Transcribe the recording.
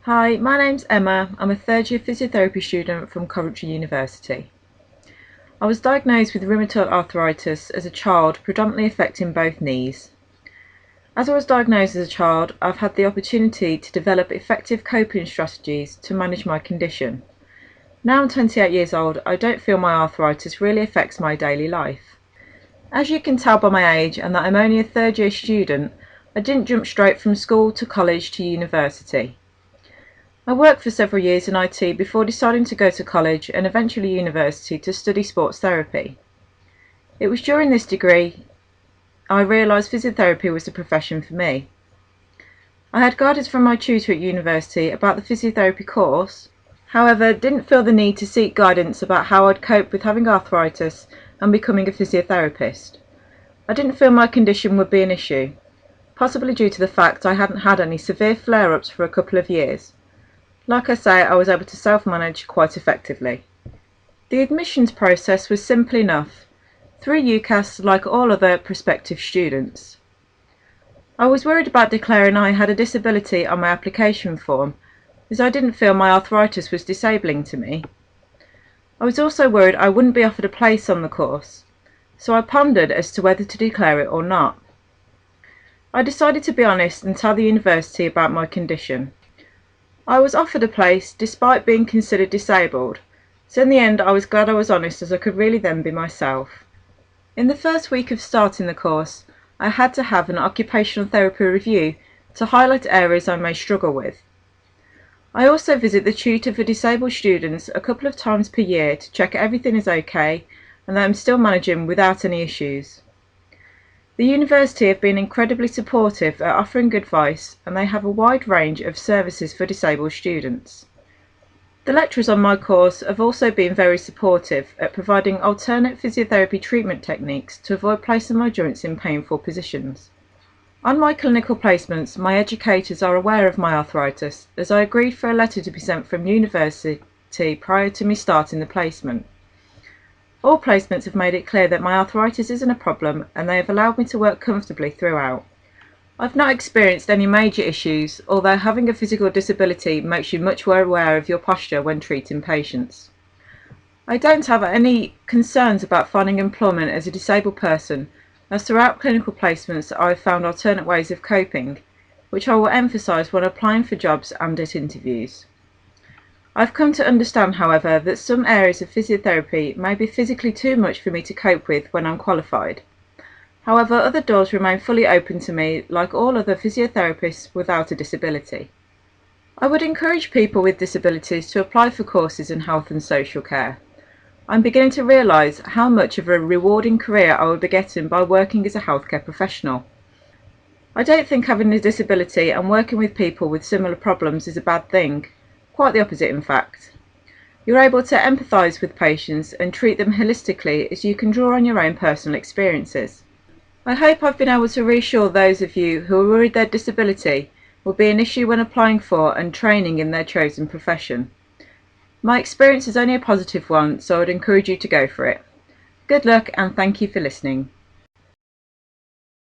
Hi, my name's Emma. I'm a third year physiotherapy student from Coventry University. I was diagnosed with rheumatoid arthritis as a child, predominantly affecting both knees. As I was diagnosed as a child, I've had the opportunity to develop effective coping strategies to manage my condition. Now I'm 28 years old, I don't feel my arthritis really affects my daily life. As you can tell by my age and that I'm only a third year student, I didn't jump straight from school to college to university. I worked for several years in IT before deciding to go to college and eventually university to study sports therapy. It was during this degree I realised physiotherapy was the profession for me. I had guidance from my tutor at university about the physiotherapy course, however didn't feel the need to seek guidance about how I'd cope with having arthritis and becoming a physiotherapist. I didn't feel my condition would be an issue, possibly due to the fact I hadn't had any severe flare-ups for a couple of years. Like I say, I was able to self-manage quite effectively. The admissions process was simple enough, through UCAS like all other prospective students. I was worried about declaring I had a disability on my application form, as I didn't feel my arthritis was disabling to me. I was also worried I wouldn't be offered a place on the course, so I pondered as to whether to declare it or not. I decided to be honest and tell the university about my condition. I was offered a place despite being considered disabled, so in the end I was glad I was honest as I could really then be myself. In the first week of starting the course, I had to have an occupational therapy review to highlight areas I may struggle with. I also visit the tutor for disabled students a couple of times per year to check everything is okay and that I'm still managing without any issues. The university have been incredibly supportive at offering advice, and they have a wide range of services for disabled students. The lecturers on my course have also been very supportive at providing alternate physiotherapy treatment techniques to avoid placing my joints in painful positions. On my clinical placements, my educators are aware of my arthritis, as I agreed for a letter to be sent from university prior to me starting the placement. All placements have made it clear that my arthritis isn't a problem, and they have allowed me to work comfortably throughout. I've not experienced any major issues, although having a physical disability makes you much more aware of your posture when treating patients. I don't have any concerns about finding employment as a disabled person, as throughout clinical placements I have found alternate ways of coping, which I will emphasise when applying for jobs and at interviews. I've come to understand, however, that some areas of physiotherapy may be physically too much for me to cope with when I'm qualified. However, other doors remain fully open to me, like all other physiotherapists without a disability. I would encourage people with disabilities to apply for courses in health and social care. I'm beginning to realise how much of a rewarding career I will be getting by working as a healthcare professional. I don't think having a disability and working with people with similar problems is a bad thing. Quite the opposite, in fact. You're able to empathise with patients and treat them holistically, as you can draw on your own personal experiences. I hope I've been able to reassure those of you who are worried their disability will be an issue when applying for and training in their chosen profession. My experience is only a positive one, so I'd encourage you to go for it. Good luck and thank you for listening.